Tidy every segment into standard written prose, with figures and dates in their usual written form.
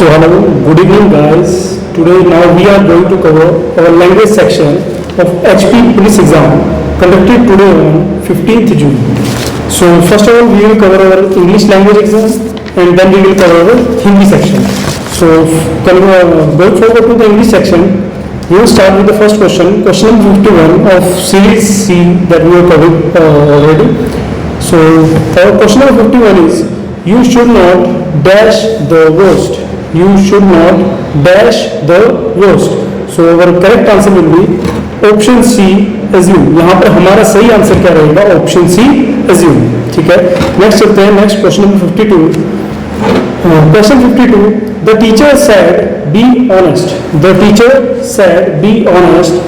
So hello, good evening guys. Today now we are going to cover our language section of HP police exam conducted today on 15th June. So first of all we will cover our English language exam and then we will cover our Hindi section. So going forward to the English section, we will start with the first question, question number 51 of series C that we have covered already. So our question number 51 is, you should not dash the worst. You should not dash the worst. So our correct answer will be option C, assume. यहाँ पर हमारा सही answer क्या रहेगा? Option c, assume. ठीक है. Next चलते हैं, next question number 52. Question 52. The teacher said, "Be honest." The teacher said, "Be honest."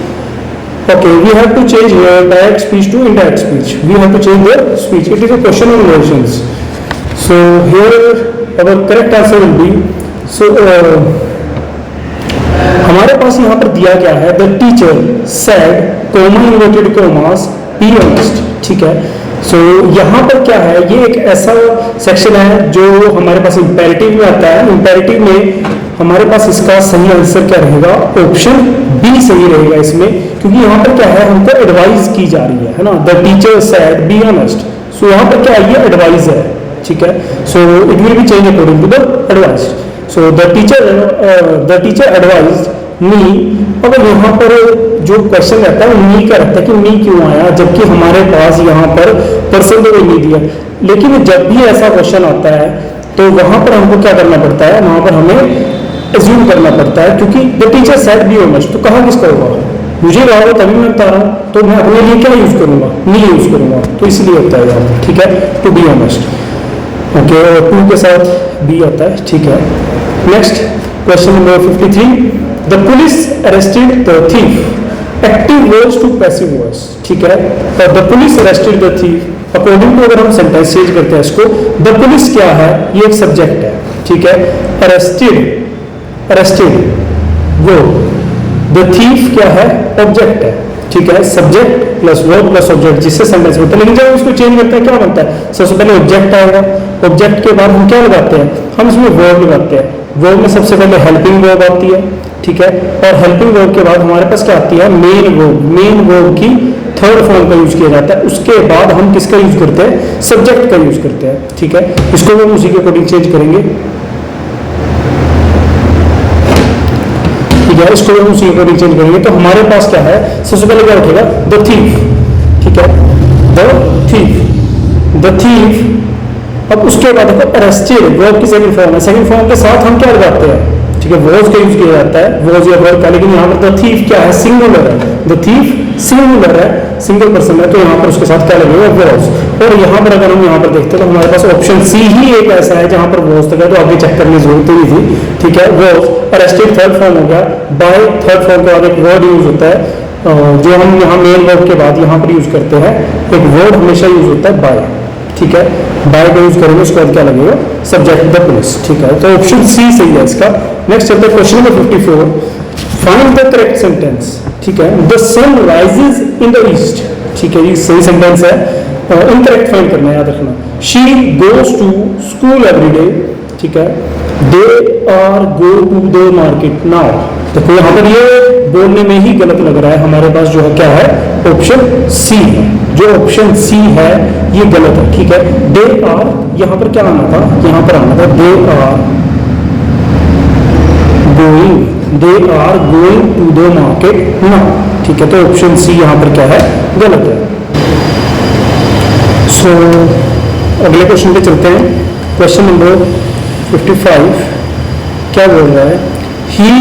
Okay, we have to change here direct speech to indirect speech. We have to change the speech. It is a question of emotions. So here our correct answer will be, so हमारे पास यहाँ पर दिया गया है the teacher said, comma inverted commas, be honest. ठीक है. सो यहाँ पर क्या है, ये एक ऐसा सेक्शन है जो हमारे पास इंपेरेटिव में आता है. इंपेरेटिव में हमारे पास इसका सही आंसर क्या रहेगा? ऑप्शन बी सही रहेगा इसमें, क्योंकि यहाँ पर क्या है, हमको एडवाइस की जा रही है ना. The teacher said be honest. So यहाँ पर क्या है, ये एडवाइस है. ठीक है. So it will be change according to the advice. So the teacher advise me. अगर यहाँ पर जो क्वेश्चन रहता है वो मी का रहता है कि मी क्यों आया, जबकि हमारे पास यहाँ पर पर्सन तो नहीं दिया. लेकिन जब भी ऐसा क्वेश्चन आता है तो वहां पर हमको क्या करना पड़ता है, वहां पर हमें एज्यूम करना पड़ता है, क्योंकि the teacher said be honest. तो कहाँ किसका होगा? मुझे रहा हो तभी मैं बता रहा हूँ, तो मैं अपने लिए क्या यूज करूंगा? मी यूज करूंगा. तो इसलिए होता है यहाँ पर. ठीक है, to be honest. Okay, to के साथ बी आता है. ठीक है. Next question number 53. The police arrested the thief. Active words to passive words. ठीक है. और the police arrested the thief, according to अगर हम सेंटेंस चेंज करते हैं इसको, द पुलिस क्या है? ये एक सब्जेक्ट है. ठीक है. अरेस्टेड वो, द थीफ क्या है? ऑब्जेक्ट है. ठीक है. Subject plus verb plus object, जिससे सेंटेंस बनता है. लेकिन जब उसको चेंज करते हैं क्या बनता है? सबसे पहले ऑब्जेक्ट आएगा. ऑब्जेक्ट के बाद हम क्या लगाते हैं? हम इसमें वर्ब लगाते हैं. वर्ब में सबसे पहले हेल्पिंग वर्ब आती है. ठीक है. और हेल्पिंग वर्ब के बाद हमारे पास क्या आती है? Main verb. मेन वर्ब की थर्ड फॉर्म का यूज किया जाता है. उसके बाद हम किसका यूज करते हैं? सब्जेक्ट का यूज करते हैं. ठीक है. इसको हम उसी के अकॉर्डिंग चेंज करेंगे. ठीक है. इसको हम उसी के अकॉर्डिंग चेंज करेंगे. तो हमारे पास क्या है? सबसे पहले क्या उठेगा? The thief. ठीक है. The thief. The thief. अब उसके बाद देखो अरेस्टेड वर्ब की सेकंड फॉर्म है. सेकंड फॉर्म के साथ हम क्या लगाते हैं? ठीक है. वॉज का यूज किया जाता है, वॉज या वर्ब का. लेकिन यहाँ पर द थीफ क्या है? सिंगुलर है. द थीफ सिंगुलर है, सिंगल पर्सन है. तो यहाँ पर उसके साथ क्या लगेगा? वॉज. और यहाँ पर अगर हम यहाँ पर देखते हैं तो हमारे पास ऑप्शन सी ही एक ऐसा है जहाँ पर वॉज तक है, तो आगे चेक करने की जरूरत नहीं थी. ठीक है. वॉज. अरेस्टेड थर्ड फॉर्म हो गया. बाय थर्ड फॉर्म के बाद एक वर्ड यूज होता है जो हम यहाँ मेन वर्ब के बाद यहाँ पर यूज करते हैं. एक वर्ड हमेशा यूज होता है बाय. ठीक है. बाय का यूज करेंगे, उसके बाद क्या लगेगा? Subject the police. ठीक है. तो ऑप्शन सी सही है इसका. नेक्स्ट चलते हैं question number 54. Find the correct sentence. ठीक है. The sun rises in the east. ठीक है. ये सही सेंटेंस है. इनकरेक्ट फाइंड करना है, याद रखना. She goes to school every day. ठीक है. They are go to the market now. देखो यहाँ पर ये बोलने में ही गलत लग रहा है. हमारे पास जो है क्या है? ऑप्शन सी है. जो ऑप्शन सी है ये गलत है. ठीक है. दे आर, यहाँ पर क्या आना था? यहाँ पर आना था they are going. They are going to the market now. ठीक है. तो ऑप्शन सी यहाँ पर क्या है? गलत है. सो अगले क्वेश्चन पे चलते हैं. क्वेश्चन नंबर 55 क्या बोल रहा है? he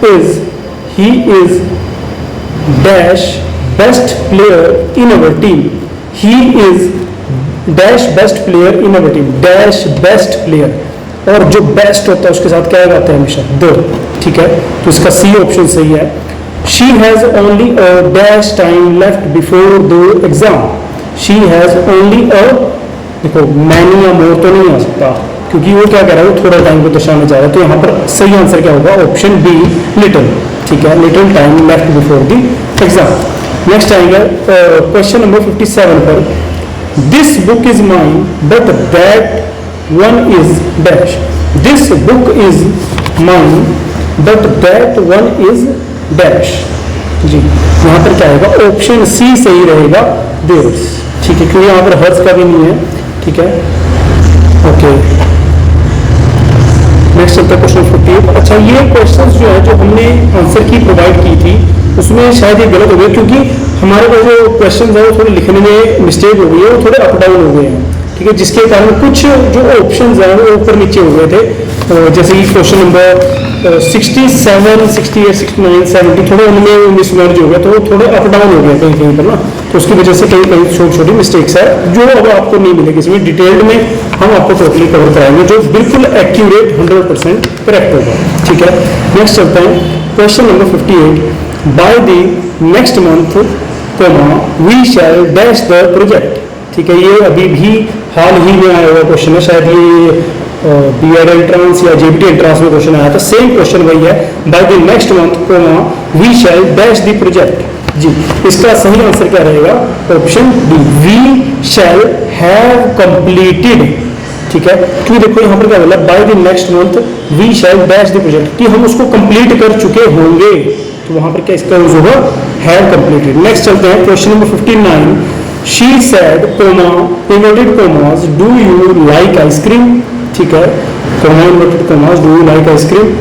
is dash best player in our team. He is dash best player in our team. dash best player, और जो बेस्ट होता है उसके साथ क्या लगाते हैं? हमेशा द. ठीक है. तो इसका सी ऑप्शन सही है. she has only a dash time left before the exam. she has only a, देखो many या more तो नहीं आ सकता, क्योंकि वो क्या कह रहा है? वो थोड़ा टाइम को दर्शाने जा रहा है. तो यहाँ पर सही आंसर क्या होगा? Option B, little. ठीक है. Little time left before the exam. Next आएगा क्वेश्चन नंबर 57 पर. This book is mine but that one is dash. This book is mine but that one is dash. जी यहाँ पर क्या आएगा, ऑप्शन सी सही रहेगा, देयर्स। ठीक है, क्योंकि यहाँ पर हर्स का भी नहीं है। ठीक है, ओके नेक्स्ट चलता है क्वेश्चन 48। अच्छा ये क्वेश्चंस जो है जो हमने आंसर की प्रोवाइड की थी उसमें शायद ये गलत हो गया, क्योंकि हमारे पास जो क्वेश्चन है वो थोड़े लिखने में मिस्टेक हो गई है, वो थोड़े अप डाउन हो गए हैं। ठीक है, जिसके कारण कुछ जो ऑप्शंस हैं वो ऊपर नीचे हो गए थे। जैसे कि क्वेश्चन नंबर 67, 68, 69, 70 थोड़े उनमें मिसमर्ज हो गया, तो वो थोड़े अप डाउन हो गया कहीं कहीं पर ना, तो उसकी वजह से कहीं कहीं छोटी छोटी मिस्टेक्स है जो अब आपको नहीं मिलेगी। इसमें डिटेल्ड में हम आपको टोटली कवर कराएंगे जो बिल्कुल एक्यूरेट 100% करेक्ट होगा। ठीक है, नेक्स्ट चलते हैं question number 58। By the next month we shall dash the project. ठीक है, ये अभी भी हाल ही में आया हुआ क्वेश्चन है, शायद ये BEd एंट्रेंस या JBT एंट्रेंस में क्वेश्चन आया था। सेम क्वेश्चन वही है, by the next month we shall dash the project. जी इसका सही आंसर क्या रहेगा, option D, we shall have completed. ठीक है, क्योंकि देखो यहाँ पर क्या बोला, by the next month we shall dash the project, कि हम उसको कंप्लीट कर चुके होंगे, तो वहां पर क्या इसका यूज होगा, हैव कंप्लीटेड। नेक्स्ट चलते हैं question number 59। She said comma inverted commas do you like ice cream. ठीक है, coma inverted commas do you like ice cream,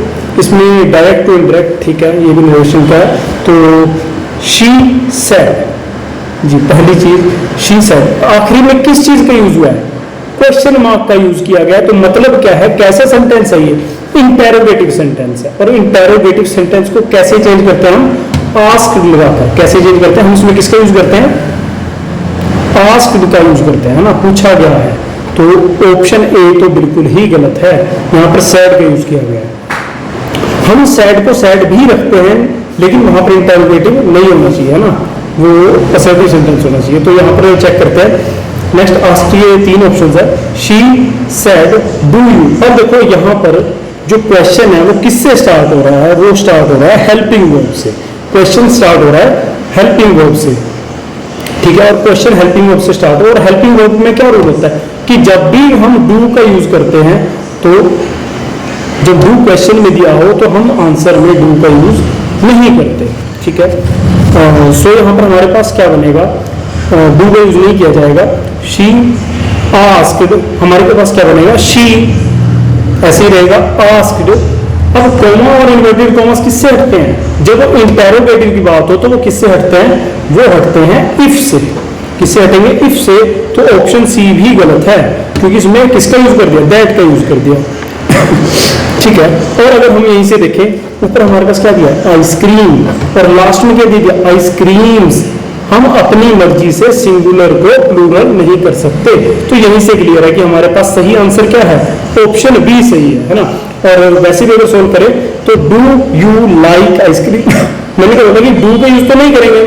इसमें डायरेक्ट टू इनडायरेक्ट, ठीक है, ये भी नरेशन का है। तो शी सेड, जी पहली चीज शी सेड, आखिरी में किस चीज का यूज हुआ है, क्वेश्चन मार्क का यूज किया गया। तो मतलब क्या है, कैसा सेंटेंस है ये, इंटेरोगेटिव सेंटेंस है। और इंटेरोगेटिव सेंटेंस को कैसे चेंज करते हैं हम, आस्क्ड लगाकर। कैसे चेंज करते हैं हम, इसमें किसका यूज करते हैं, आस्क्ड का यूज करते हैं ना, पूछा गया है। तो ऑप्शन ए तो बिल्कुल ही गलत है, यहाँ पर सैड का यूज किया गया है। हम सैड को सैड भी रखते हैं, लेकिन वहां पर इंटेरोगेटिव नहीं होना चाहिए ना, वो असर्टिव सेंटेंस होना चाहिए। तो यहाँ पर चेक करते हैं। नेक्स्ट आस्क, ये तीन ऑप्शन है, शी सेड डू यू। अब देखो यहाँ पर जो क्वेश्चन है वो किससे स्टार्ट हो रहा है, वो स्टार्ट हो रहा है हेल्पिंग वर्ब से। क्वेश्चन स्टार्ट हो रहा है हेल्पिंग वर्ब से। ठीक है, और क्वेश्चन हेल्पिंग वर्ब से स्टार्ट हो, और हेल्पिंग वर्ब में क्या रोल होता है कि जब भी हम डू का यूज करते हैं, तो जब डू क्वेश्चन में दिया हो तो हम आंसर में डू का यूज नहीं करते। ठीक है, सो यहाँ पर हमारे पास क्या बनेगा, डू का यूज नहीं किया जाएगा। शी आस्क्ड, हमारे पास क्या बनेगा, शी ऐसे ही रहेगा, आस्क्ड। अब कोमा और इन्वर्टेड कॉमास किससे हटते हैं, जब इंटेरोगेटिव की बात हो तो वो किससे हटते हैं, वो हटते हैं इफ से। किससे हटेंगे, इफ से। तो ऑप्शन सी भी गलत है, क्योंकि इसमें किसका यूज कर दिया, दैट का यूज कर दिया। ठीक है, और अगर हम यहीं से देखें, ऊपर हमारे पास क्या दिया, आइसक्रीम, और लास्ट में क्या दे दिया, आइसक्रीम्स। हम अपनी मर्जी से सिंगुलर को प्लूरल नहीं कर सकते। तो यहीं से क्लियर है कि हमारे पास सही आंसर क्या है, ऑप्शन बी सही है ना। और वैसे भी अगर सोल्व करें तो डू यू लाइक आइसक्रीम, मैंने कहा कि डू का यूज तो नहीं करेंगे,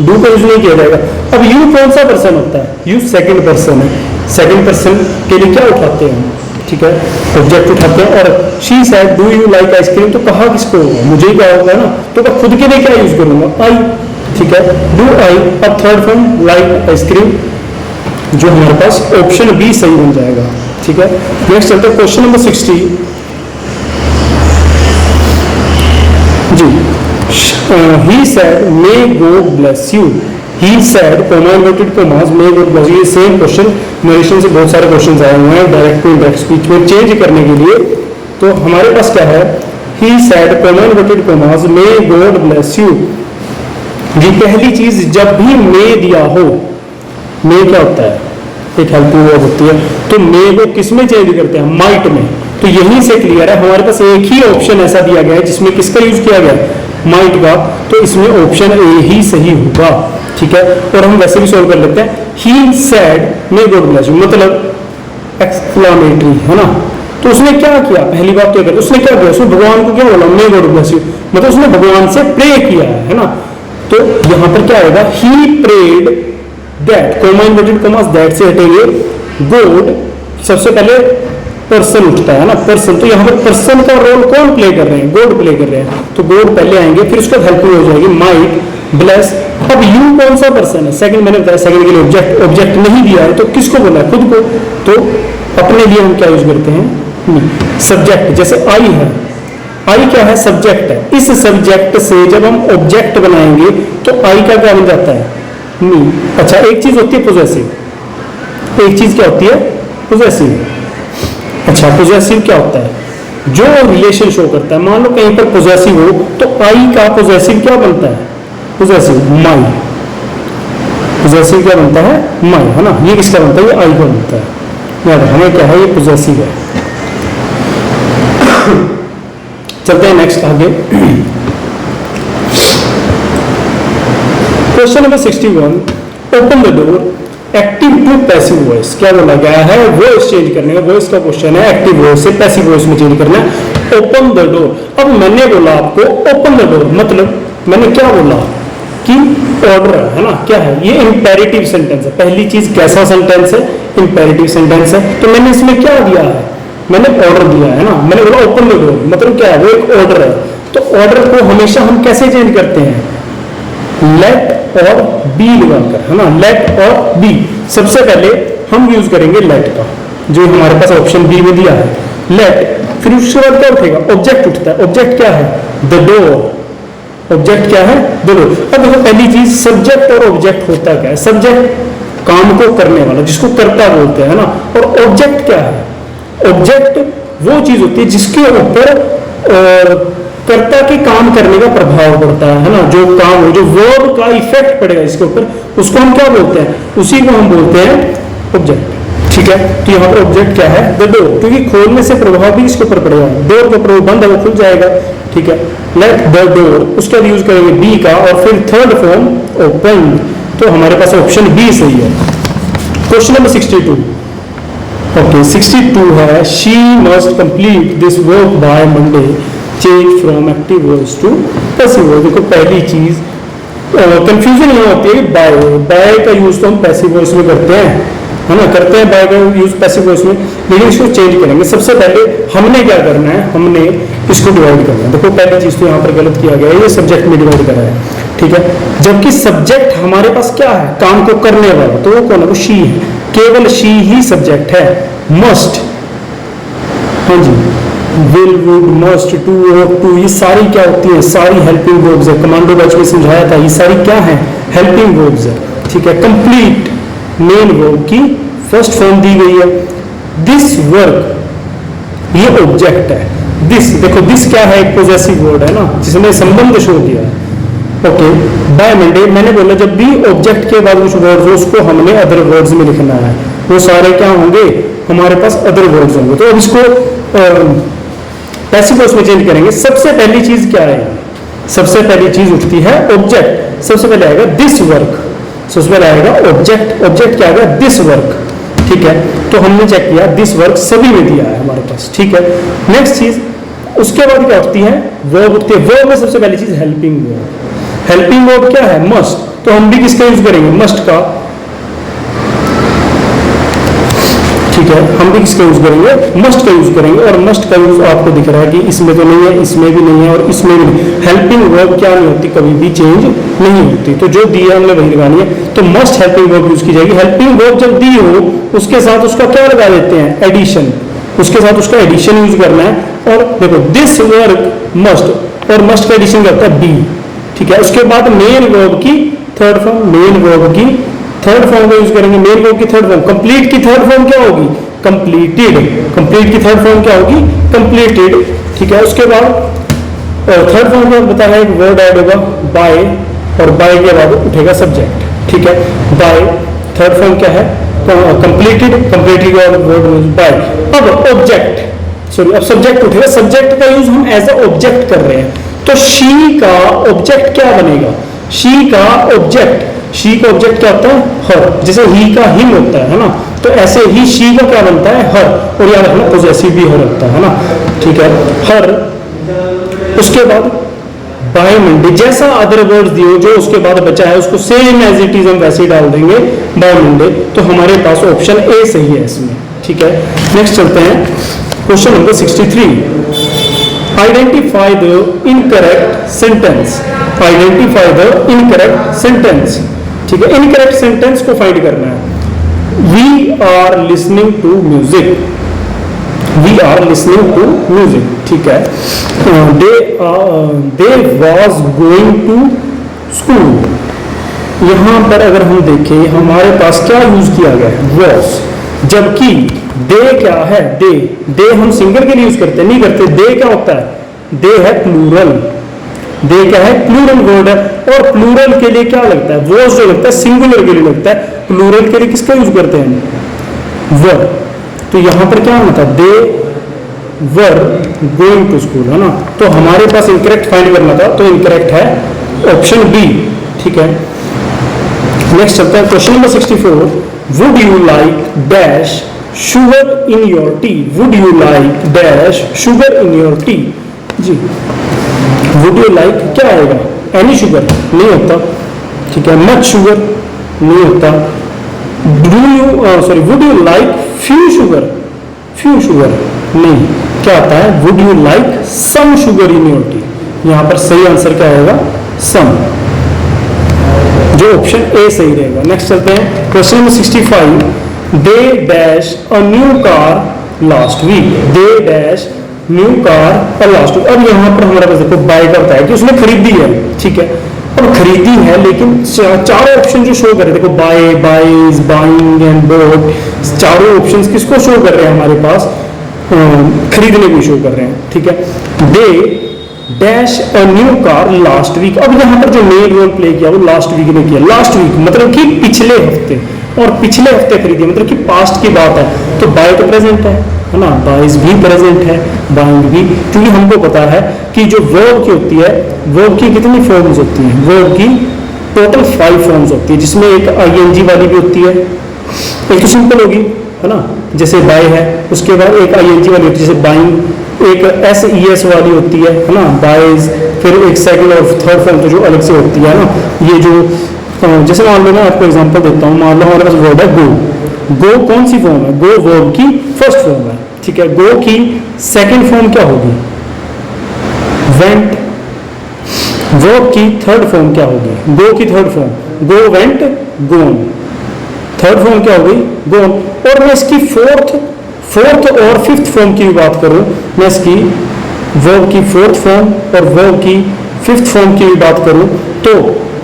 डू का यूज नहीं किया जाएगा। अब यू कौन सा पर्सन होता है, यू सेकंड पर्सन है। सेकंड पर्सन के लिए क्या उठाते हैं, ठीक है, ऑब्जेक्ट उठाते हैं। और she said do you like ice cream, तो कहा किसको होगा, मुझे ही कहा होगा ना, तो मैं खुद के लिए क्या यूज करूंगा, आई। ठीक है, डू आई। अब थर्ड फॉर्म लाइक आइसक्रीम, जो हमारे पास ऑप्शन बी सही बन जाएगा। ठीक है, नेक्स्ट चलते हैं क्वेश्चन नंबर 60। जी, he said may God bless you. He said comma inverted commas may God bless you. Same question, narration से बहुत सारे क्वेश्चन आए हुए हैं डायरेक्ट टू इनडायरेक्ट स्पीच में चेंज करने के लिए। तो हमारे पास क्या है, he said comma inverted commas may God bless you. जी पहली चीज, जब भी मे दिया हो, मे क्या होता है, एक हेल्पिंग वर्ब होती है, तो मे को किस में चेंज करते हैं, माइट में। तो यहीं से क्लियर है, हमारे पास एक ही ऑप्शन ऐसा दिया गया है जिसमें किसका यूज किया गया है, माइट का। तो इसमें ऑप्शन ए ही सही होगा। ठीक है, और हम वैसे भी सोल्व कर लेते हैं। ही said may God bless you, मतलब एक्सक्लेमेटरी है ना। तो उसने क्या किया, पहली बात तो उसने क्या किया, उसने भगवान को क्या बोला, मे गॉड ब्लेस यू, मतलब उसने भगवान से प्रे किया है ना। तो यहां पर क्या आएगा, he prayed that, comma inverted commas that से हटेंगे, गॉड सबसे पहले पर्सन उठता है ना, पर्सन। तो यहाँ पर पर्सन का रोल कौन प्ले कर रहे हैं, गॉड प्ले कर रहे हैं। तो गॉड पहले आएंगे, फिर उसका हेल्पिंग हो जाएगी माइट, ब्लेस। अब यू कौन सा पर्सन है, सेकंड मैंने बताया, सेकंड के लिए ऑब्जेक्ट, ऑब्जेक्ट नहीं दिया है तो किसको बोला है, खुद को। तो अपने लिए हम क्या यूज करते हैं, सब्जेक्ट। जैसे आई है आई क्या है? सब्जेक्ट है। इस सब्जेक्ट से जब हम ऑब्जेक्ट बनाएंगे तो आई का क्या बन जाता है? मी। अच्छा, एक चीज होती है पोजेसिव, एक चीज क्या होती है? पोजेसिव। अच्छा, पोजेसिव क्या होता है? जो रिलेशन शो करता है। मान लो कहीं पर पोजेसिव हो तो आई का पोजेसिव क्या बनता है? पोजेसिव माई। पोजेसिव क्या बनता है? माई, है ना। ये किसका बनता है? ये आई का बनता है। याद हमें क्या है? ये पोजेसिव है। चलते हैं नेक्स्ट आगे। Question number 61, open the door active to passive voice. क्या बोला गया है? वॉइस चेंज करने का, वॉइस का क्वेश्चन है। एक्टिव वॉइस से पैसिव वॉइस में चेंज करना है। Open the door. अब मैंने बोला आपको ओपन द डोर, मतलब मैंने क्या बोला कि ऑर्डर है ना। क्या है ये? इंपेरेटिव सेंटेंस है। पहली चीज कैसा सेंटेंस है? इंपेरेटिव सेंटेंस है। तो मैंने इसमें क्या दिया है? मैंने ऑर्डर दिया है ना। मैंने बोला ओपन द डोर, मतलब क्या है? वो एक ऑर्डर है। तो ऑर्डर को हमेशा हम कैसे चेंज करते हैं? लेट और बी लगाकर, है ना। लेट और बी। सबसे पहले हम यूज करेंगे लेट का, जो हमारे पास ऑप्शन बी में दिया है, लेट। फिर उसके बाद क्या उठेगा? ऑब्जेक्ट उठता है। ऑब्जेक्ट क्या है? The door. ऑब्जेक्ट क्या है? The door. अब देखो पहली चीज, सब्जेक्ट और ऑब्जेक्ट होता क्या है? सब्जेक्ट काम को करने वाला, जिसको कर्ता बोलते हैं, है ना। और ऑब्जेक्ट क्या है? ऑब्जेक्ट वो चीज होती है जिसके ऊपर कर्ता के काम करने का प्रभाव पड़ता है ना। जो काम हो, जो वर्ब का इफेक्ट पड़ेगा इसके ऊपर, उसको हम क्या बोलते हैं? उसी को हम बोलते हैं ऑब्जेक्ट। ठीक है, तो यहाँ पर ऑब्जेक्ट क्या है? द डोर, क्योंकि खोलने से प्रभाव भी इसके ऊपर पड़ेगा। डोर का प्रभाव बंद है, वो खुल जाएगा। ठीक है, लेट द डोर, उसका यूज करेंगे बी का, और फिर थर्ड फॉर्म ओपन। तो हमारे पास ऑप्शन बी सही है। Question number 62। ओके, 62 है, she must complete this work by Monday, change from active voice to passive voice. देखो पहली चीज कंफ्यूजन ये होती है, बाय। बाय का यूज तो हम पैसिव वॉइस में करते हैं, है ना। करते हैं बाय का यूज पैसिव वॉइस में, लेकिन इसको चेंज करेंगे। सबसे पहले हमने क्या करना है? हमने इसको डिवाइड करना है। देखो पहली चीज तो यहाँ पर गलत किया गया है, ये सब्जेक्ट में डिवाइड करा है। ठीक है, जबकि सब्जेक्ट हमारे पास क्या है? काम को करने वाला, तो वो कौन है? वो शी है। केवल शी ही सब्जेक्ट है। मस्ट, हाँ जी, will, would, must, to, of, to, ये सारी क्या होती है? सारी हेल्पिंग वर्ब्स है। कमांडो बैच में समझाया था, ये सारी क्या है? हेल्पिंग वर्ब्स है। ठीक है, कंप्लीट मेन वर्ब की फर्स्ट फॉर्म दी गई है। दिस वर्क, ये ऑब्जेक्ट है। दिस, देखो दिस क्या है? एक पॉजेसिव वर्ड है ना, जिसने संबंध शो किया है। ओके, बाय मंडे, मैंने बोला जब भी ऑब्जेक्ट के बाद कुछ वर्ड्स हो उसको हमने अदर वर्ड्स में लिखना है। वो सारे क्या होंगे? हमारे पास अदर वर्ड्स होंगे। तो अब इसको पैसिव वॉइस में चेंज करेंगे। सबसे पहली चीज क्या है? सबसे पहली चीज उठती है ऑब्जेक्ट। सबसे पहले आएगा दिस वर्क, सबसे पहले आएगा ऑब्जेक्ट। ऑब्जेक्ट क्या आएगा? This work. ठीक है, तो हमने चेक किया दिस वर्क सभी में दिया है हमारे पास। ठीक है, नेक्स्ट चीज, उसके बाद क्या उठती है? वर्ब उठती है। वर्ब में सबसे पहली चीज हेल्पिंग वर्ब। हेल्पिंग वर्ब क्या है? मस्ट। तो हम भी किसका यूज करेंगे? मस्ट का। ठीक है, हम भी किसका यूज करेंगे? मस्ट का यूज करेंगे। और मस्ट का यूज आपको दिख रहा है कि इसमें तो नहीं है, इसमें भी नहीं है, और इसमें भी नहीं। हेल्पिंग वर्ब क्या नहीं होती? कभी भी चेंज नहीं होती। तो जो दिया हमने वही लगानी है। तो मस्ट हेल्पिंग वर्ब यूज की जाएगी। हेल्पिंग वर्ब जब दी हो उसके साथ उसका क्या लगा देते हैं? एडिशन। उसके साथ उसका एडिशन यूज करना है। और देखो दिस वर्क मस्ट, और मस्ट का एडिशन करता है बी। ठीक है, उसके बाद मेन वर्ब की थर्ड फॉर्म, मेन वर्ब की थर्ड फॉर्म का यूज करेंगे। मेन वर्ब की थर्ड फॉर्म, कंप्लीट की थर्ड फॉर्म क्या होगी? कंप्लीटेड। कंप्लीट की थर्ड फॉर्म क्या होगी? कंप्लीटेड। ठीक है, उसके बाद थर्ड फॉर्म में बताया एक वर्ड ऐड होगा बाय, और बाय के बाद उठेगा सब्जेक्ट। ठीक है, बाय थर्ड फॉर्म क्या है? कंप्लीटेड। कंप्लीटेड का वर्ड बाय। अब ऑब्जेक्ट, सॉरी, अब सब्जेक्ट उठेगा। सब्जेक्ट का यूज हम एज अ ऑब्जेक्ट कर रहे हैं। तो शी का ऑब्जेक्ट क्या बनेगा? शी का ऑब्जेक्ट, शी का ऑब्जेक्ट क्या होता है? हर। जैसे ही का हिम होता है ना, तो ऐसे ही शी का क्या बनता है? हर। और याद रखना पॉजेसिव भी हर होता है ना। ठीक है, हर। उसके बाद बाय मंडे, जैसा अदर वर्ड्स दिए जो उसके बाद बचा है उसको सेम एज इट इज हम वैसे ही डाल देंगे बाय मंडे। तो हमारे पास ऑप्शन ए सही है इसमें। ठीक है, नेक्स्ट चलते हैं question number 63। Identify the incorrect sentence. Identify the incorrect sentence. ठीक है, इनकरेक्ट सेंटेंस को फाइंड करना है। We are listening to music. We are listening to music. ठीक है, they was going to school. यहां पर अगर हम देखें हमारे पास क्या यूज किया गया है, वॉज, जबकि दे क्या है, दे हम सिंगल के लिए यूज करते नहीं करते, दे क्या होता है, दे है प्लूरल, दे क्या है प्लूरल वर्ड है, और प्लूरल के लिए क्या लगता है, वॉज जो लगता है सिंगुलर के लिए लगता है, प्लूरल के लिए किसका यूज करते हैं, वर। तो यहां पर क्या होना था, दे वर गोइंग टू स्कूल, है ना। तो हमारे पास इनकरेक्ट फाइंड करना था, तो इनकरेक्ट है ऑप्शन बी, ठीक है। नेक्स्ट चलता है question number 64, would you like dash sugar in your tea, would you like dash sugar in your tea. जी, वुड यू लाइक क्या आएगा, एनी शुगर नहीं होता, ठीक है, मच शुगर नहीं होता, do you sorry would you like few sugar नहीं, क्या आता है, would you like some sugar in your tea. यहां पर सही आंसर क्या आएगा, सम, जो ऑप्शन ए सही रहेगा। नेक्स्ट चलते हैं question number 65, they dash a new car last week, they dash new car last week. अब यहाँ पर हमारे पास देखो बाय का बताया कि उसने खरीदी है, ठीक है, अब खरीदी है, लेकिन चारों ऑप्शन जो शो कर रहे हैं, देखो buy, buys, buying and bought, चारों ऑप्शंस किसको शो कर रहे हैं हमारे पास, खरीदने को शो कर रहे हैं, ठीक है। They dash a new car last week. अब यहाँ पर जो मेन रोल प्ले किया वो लास्ट वीक ने किया, लास्ट वीक मतलब कि पिछले हफ्ते, और पिछले हफ्ते खरीदी मतलब कि पास्ट की बात है, तो बाय तो प्रेजेंट है ना, बाइज भी प्रेजेंट है, बाइंग भी, क्योंकि हमको पता है कि जो वर्ब की होती है, वर्ब की कितनी फॉर्म्स होती हैं, वर्ब की टोटल 5 फॉर्म्स होती है, जिसमें एक आईएनजी वाली भी होती है, एक तो सिंपल होगी, है ना, जैसे बाय है, उसके बाद एक आईएनजी वाली होती है जैसे बाइंग, एक एस वाली होती है ना, बाइज, फिर एक सेकंड और थर्ड फॉर्म तो जो अलग से होती है ना, ये जो जैसे मान लो मैं आपको एग्जांपल देता हूँ, मान लो हमारे पास वर्ड है गो, गो कौन सी फॉर्म है, गो वर्ब की फर्स्ट फॉर्म है, ठीक है, गो की सेकंड फॉर्म क्या होगी, वेंट, वर्ब की थर्ड फॉर्म क्या होगी, गो की थर्ड फॉर्म, गो वेंट गोन, थर्ड फॉर्म क्या होगी, गोन। और मैं इसकी फोर्थ और फिफ्थ फॉर्म की बात करूं, मैं इसकी वर्ब की फोर्थ फॉर्म और वर्ब की फिफ्थ फॉर्म की बात करूं, तो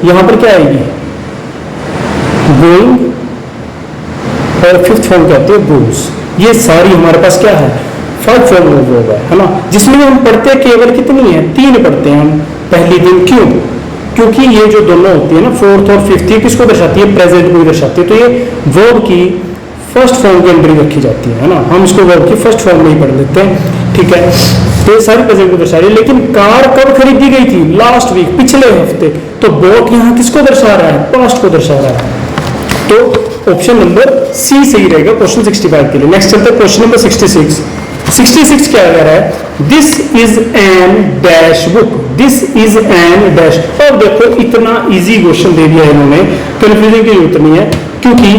यहां पर क्या आएगी, गोइंग, और फिफ्थ फॉर्म क्या होती है, गोज। ये सारी हमारे पास क्या है, 5 फॉर्म ऑफ वर्ब है ना, जिसमें हम पढ़ते केवल कितनी है, 3 पढ़ते हैं हम पहली दिन, क्यों, क्योंकि ये जो दोनों होती है ना, फोर्थ और फिफ्थ, ये किसको दर्शाती है, प्रेजेंट को दर्शाती है, तो ये वर्ब की फर्स्ट फॉर्म की एंट्री रखी जाती है ना, हम इसको वर्ब की फर्स्ट फॉर्म में ही पढ़ लेते हैं, ठीक है। तो ये सारी प्रेजेंट को दर्शा रही है, लेकिन कार कब खरीदी गई थी, लास्ट वीक, पिछले हफ्ते, तो बोट यहाँ किसको दर्शा रहा है, पास्ट को दर्शा रहा है, तो ऑप्शन नंबर सी सही रहेगा क्वेश्चन 65 के लिए। नेक्स्ट चलते हैं क्वेश्चन नंबर 66 क्या कह रहा है, this is an dash book, this is an dash. अब देखो इतना इजी क्वेश्चन दे दिया इन्होंने, कंफ्यूजन की जरूरत नहीं है, क्योंकि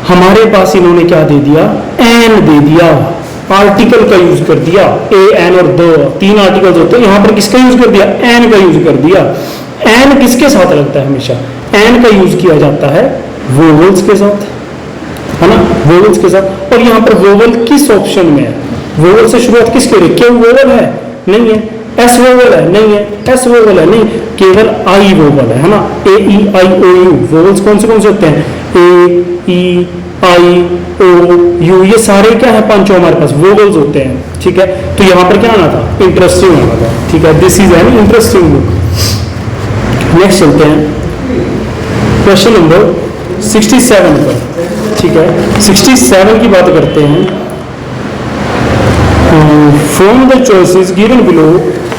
हमारे पास इन्होंने क्या दे दिया, एन दे दिया, आर्टिकल का यूज कर दिया, ए एन और द 3 आर्टिकल्स होते हैं, यहां पर किसका यूज कर दिया, एन का यूज कर दिया। एन किसके साथ लगता है, हमेशा एन का यूज किया जाता है वोवल्स के साथ, है ना, वोवल्स के साथ। और यहां पर वोवल किस ऑप्शन में है, वोवल से शुरुआत किसके लिए, क्यों वोवल है, नहीं है, एस वोवल है, नहीं है, एस वोवल है, नहीं, केवल आई वोवल है ना, ए ई आई ओ यू। वोवल्स कौन से होते हैं, ए ई आई ओ यू, ये सारे क्या है, 5 हमारे पास वोवल्स होते हैं, ठीक है। तो यहां पर क्या आना था, इंटरेस्टिंग आना था, ठीक है, this is an interesting book. Next चलते हैं क्वेश्चन नंबर 67 पर, ठीक है, 67 की बात करते हैं। From the choices given below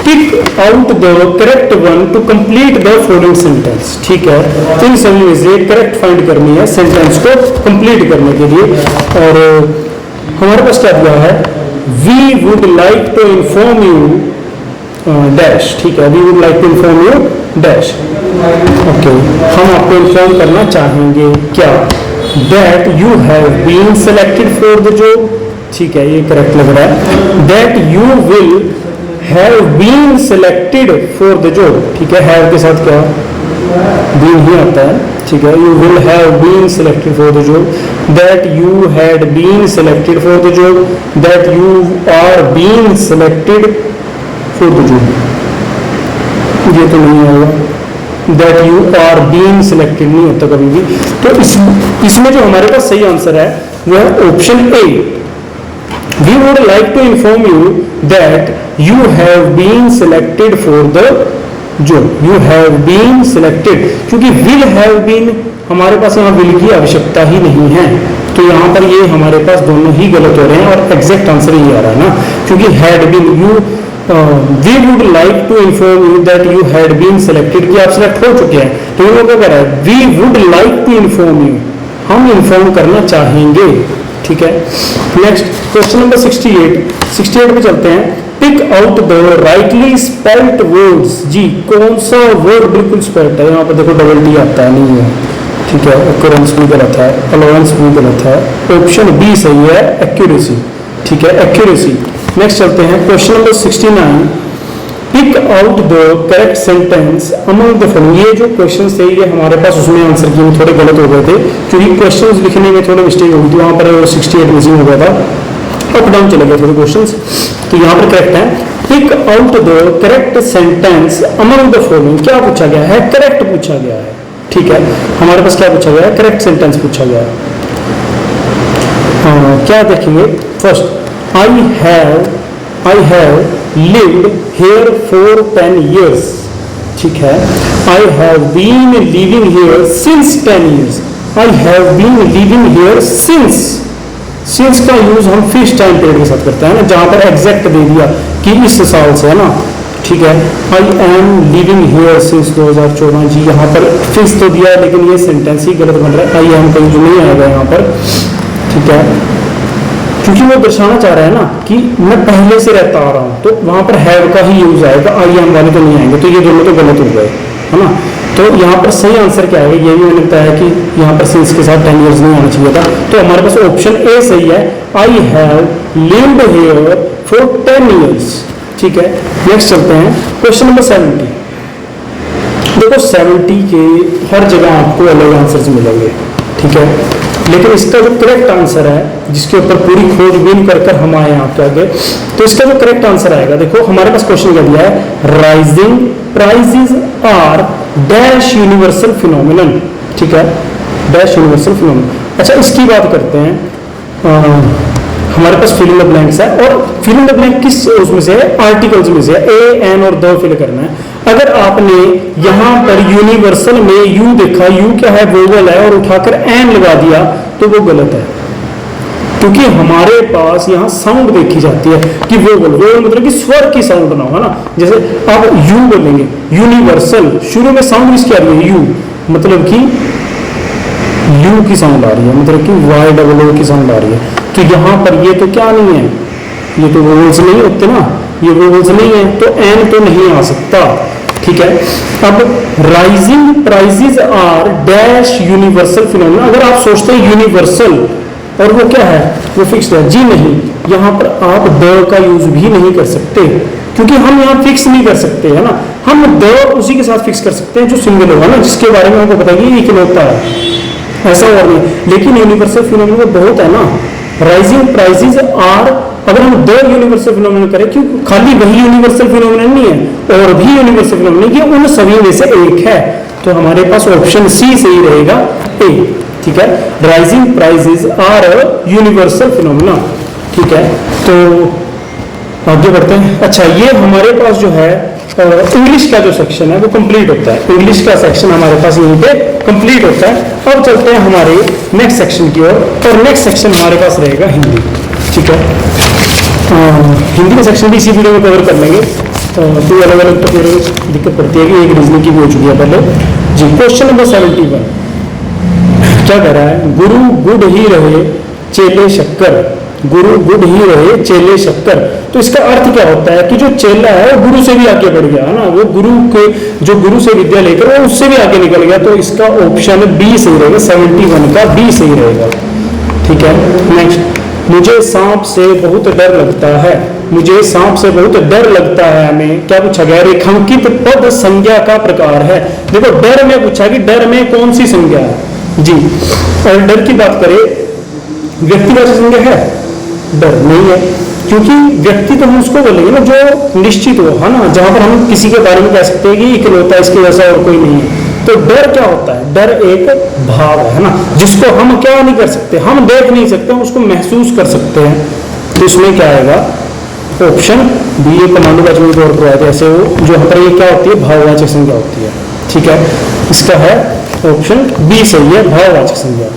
pick out the correct one to complete the following sentence, ठीक है। इन सभी में से करेक्ट फाइंड करनी है सेंटेंस को कंप्लीट करने के लिए, और हमारे पास क्या दिया है, we would like to inform you dash, ठीक है, we would like to inform you dash, okay, हम आपको इन्फॉर्म करना चाहेंगे क्या, that you have been selected for the job, ठीक है, ये करेक्ट लग रहा है, that you will have been selected for the job, ठीक है, हैव के साथ क्या बीन ही आता है, ठीक है, you will have been selected for the job, that you had been selected for the job, that you are been selected for the job, ये तो नहीं आएगा। That you are being selected नहीं होता कभी भी। तो इसमें जो हमारे पास सही आंसर है वो है option A. We would like to inform you that you have been selected for the job, you have been selected, क्योंकि विल हैव बीन हमारे पास यहाँ विल की आवश्यकता ही नहीं है, तो यहाँ पर ये हमारे पास दोनों ही गलत हो रहे हैं और एग्जैक्ट आंसर ही आ रहा है ना, क्योंकि had been, you we would like to inform you that you had been selected, कि आप सिलेक्ट हो चुके हैं, तो ये क्या कह रहा है, we would like to inform you, हम इन्फॉर्म करना चाहेंगे। ठीक है, नेक्स्ट क्वेश्चन नंबर 68 पे चलते हैं। Pick out the rightly spelled words. जी, कौन सा वर्ड बिल्कुल स्पेल्ड है? यहाँ पर देखो डबल डी आता है, नहीं है। ठीक है, occurrence भी गलत है, अलाउंस भी गलत है, ऑप्शन बी सही है, एक्यूरेसी। ठीक है, एक्यूरेसी। नेक्स्ट चलते हैं question number 69। Pick out the correct sentence among the following. ये जो क्वेश्चन थे ये हमारे पास उसमें आंसर किए थोड़े गलत हो गए थे, क्योंकि क्वेश्चन लिखने में थोड़ा मिस्टेक हो गई थी, वहां पर 68 मिसिंग हो गया था, अप डाउन चले गए थोड़े क्वेश्चंस, तो यहाँ पर करेक्ट है। Pick out the correct sentence among the following. क्या पूछा गया है? करेक्ट पूछा गया है। ठीक है, हमारे पास क्या पूछा गया है? करेक्ट सेंटेंस पूछा गया है। क्या देखेंगे? First, I have lived here for 10 years। ठीक है, I have been living here since 10 years। I have been living here since का यूज हम फिश टाइम पीरियड के साथ करते हैं ना, जहां पर एग्जैक्ट दे दिया कि इस साल से है ना। ठीक है, I am living here since 2014। जी, यहाँ पर फिक्स तो दिया लेकिन ये सेंटेंस ही गलत बन रहा है, आई एम का यूज नहीं आएगा यहाँ पर। ठीक है, क्योंकि वो दर्शाना चाह रहा है ना कि मैं पहले से रहता आ रहा हूँ, तो वहां पर हैव का ही यूज आएगा, आई एम वाले तो नहीं आएंगे, तो ये दोनों तो गलत हो गए, है ना। तो यहाँ पर सही आंसर क्या है? ये भी मैंने बताया कि यहाँ पर सिंस के साथ 10 years नहीं आना चाहिए था, तो हमारे पास ऑप्शन ए सही है, I have lived here for 10 years। ठीक है, नेक्स्ट चलते हैं क्वेश्चन नंबर 70। देखो 70 के हर जगह आपको अलग आंसर्स मिलेंगे। ठीक है, लेकिन इसका जो करेक्ट आंसर है, जिसके ऊपर पूरी खोजबीन कर हम आए हैं आपके आगे, तो इसका जो करेक्ट आंसर आएगा, देखो हमारे पास क्वेश्चन क्या दिया है, rising prices are dash universal phenomenon. ठीक है, डैश यूनिवर्सल फिनोमिनन। अच्छा, इसकी बात करते हैं। हमारे पास फिल इन द ब्लैंक्स है, और फिल इन द ब्लैंक किस उसमें से है? आर्टिकल्स में से है, ए, एन और द फिल करना है। अगर आपने यहां पर यूनिवर्सल में यू देखा, यू क्या है? वोवल है, और उठाकर एन लगा दिया तो वो गलत है, क्योंकि हमारे पास यहाँ साउंड देखी जाती है कि वोवल मतलब कि स्वर की साउंड बनाओ, है ना। जैसे आप यू बोलेंगे, यूनिवर्सल, शुरू में साउंड किसकी आ रही है? यू, मतलब कि यू की साउंड आ रही है, मतलब कि वाई डबल ओ की साउंड आ रही है। तो यहाँ पर ये तो क्या नहीं है, ये तो वोवल्स नहीं होते ना, ये वोवल्स नहीं है, तो एन तो नहीं आ सकता। ठीक है, अब rising prices are dash universal phenomena. अगर आप सोचते हैं यूनिवर्सल और वो क्या है? वो फिक्स्ड है। जी नहीं, यहाँ पर आप द का यूज भी नहीं कर सकते, क्योंकि हम यहाँ फिक्स नहीं कर सकते, है ना। हम द उसी के साथ फिक्स कर सकते हैं जो सिंगल होगा ना, जिसके बारे में हमको पता है कि इकलौता है, ऐसा और नहीं। लेकिन यूनिवर्सल फिनोमेना बहुत है ना, राइजिंग प्राइसेस आर, अगर हम द यूनिवर्सल फिनोमेना करें, क्योंकि खाली वही यूनिवर्सल फिनोमेना नहीं है, और भी यूनिवर्सल फिनोमेना, ये उन सभी में से एक है, तो हमारे पास ऑप्शन सी सही रहेगा, ए। ठीक है, rising prices are universal phenomena. ठीक है, तो आगे बढ़ते हैं। अच्छा, ये हमारे पास जो है इंग्लिश का जो सेक्शन है वो कंप्लीट होता है, इंग्लिश का सेक्शन हमारे पास यहीं पे कंप्लीट होता है। अब चलते हैं हमारे नेक्स्ट सेक्शन की ओर, और नेक्स्ट सेक्शन हमारे पास रहेगा हिंदी। ठीक है, हिंदी का सेक्शन भी इसी वीडियो में कवर कर लेंगे, तो अलग अलग तो फिर दिक्कत पड़ती है कि एक रीजनिंग की भी हो चुकी है पहले। जी, क्वेश्चन नंबर 71 क्या कह रहा है? गुरु गुड़ ही रहे चेले शक्कर, गुरु गुड़ ही रहे चेले शक्कर। तो इसका अर्थ क्या होता है कि जो चेला है वो गुरु से भी आगे बढ़ गया, है ना, वो गुरु के जो गुरु से विद्या लेकर वो उससे भी आगे निकल गया, तो इसका ऑप्शन बी सही रहेगा, 71 का बी सही रहेगा। ठीक है, नेक्स्ट, मुझे सांप से बहुत डर लगता है, मुझे सांप से बहुत डर लगता है, हमें क्या पूछा गया? रेखांकित पद संज्ञा का प्रकार है। देखो डर में पूछा कि डर में कौन सी संज्ञा है। जी, और डर की बात करें, व्यक्तिवाचक संज्ञा है? डर नहीं है, क्योंकि व्यक्ति तो हम उसको बोलेंगे ना जो निश्चित हो, है ना, जहां पर हम किसी के बारे में कह सकते हैं कि इकलौता इसके जैसा और कोई नहीं है। तो डर क्या होता है? डर एक भाव है ना, जिसको हम क्या नहीं कर सकते, हम देख नहीं सकते, हम उसको महसूस कर सकते हैं। तो इसमें क्या आएगा? ऑप्शन बी, ये कमांडोवाचक में तौर पर आए थे ऐसे वो, जो यहाँ पर ये क्या होती है? भाववाचक संज्ञा होती है। ठीक है, इसका है ऑप्शन बी सही है, भाववाचक संज्ञा।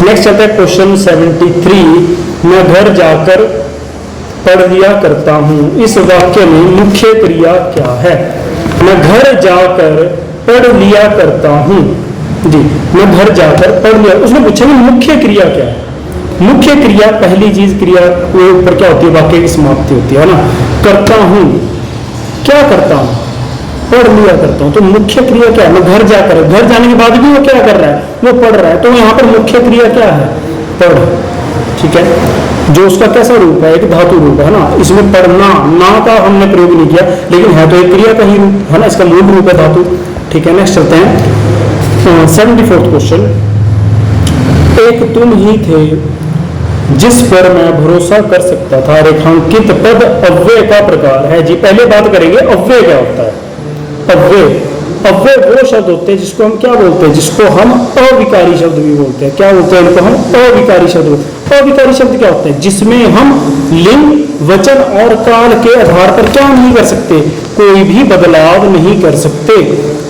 नेक्स्ट आता है क्वेश्चन 73। मैं घर जाकर पढ़ लिया करता हूं, इस वाक्य में मुख्य क्रिया क्या है? मैं घर जाकर पढ़ लिया करता हूं, जी, मैं घर जाकर पढ़ लिया। उसने पूछा कि मुख्य क्रिया क्या है? मुख्य क्रिया, पहली चीज क्रिया के ऊपर क्या होती है? वाक्य की समाप्ति होती है ना। करता हूं, क्या करता हूं? पढ़ लिया करता हूं। तो मुख्य क्रिया क्या है? मैं घर जाकर, घर जाने के बाद भी वो क्या कर रहा है? वो पढ़ रहा है। तो यहाँ पर मुख्य क्रिया क्या है? पढ़। ठीक है, जो उसका कैसा रूप है? एक धातु रूप है ना। इसमें पढ़ना, ना का हमने प्रयोग नहीं किया, लेकिन है तो एक क्रिया का ही रूप है ना, इसका मूल रूप है धातु। ठीक है, नेक्स्ट चलते हैं 74 क्वेश्चन। एक तुम ही थे जिस पर मैं भरोसा कर सकता था, रेखांकित पद अव्यय का प्रकार है। जी, पहले बात करेंगे अव्यय क्या होता है। अव्यय, अव्यय वो शब्द होते हैं जिसको हम क्या बोलते हैं? जिसको हम अविकारी शब्द भी बोलते हैं। क्या बोलते हैं इनको? हम अविकारी शब्द। अविकारी शब्द क्या होते हैं? जिसमें हम लिंग, वचन और काल के आधार पर क्या नहीं कर सकते? कोई भी बदलाव नहीं कर सकते।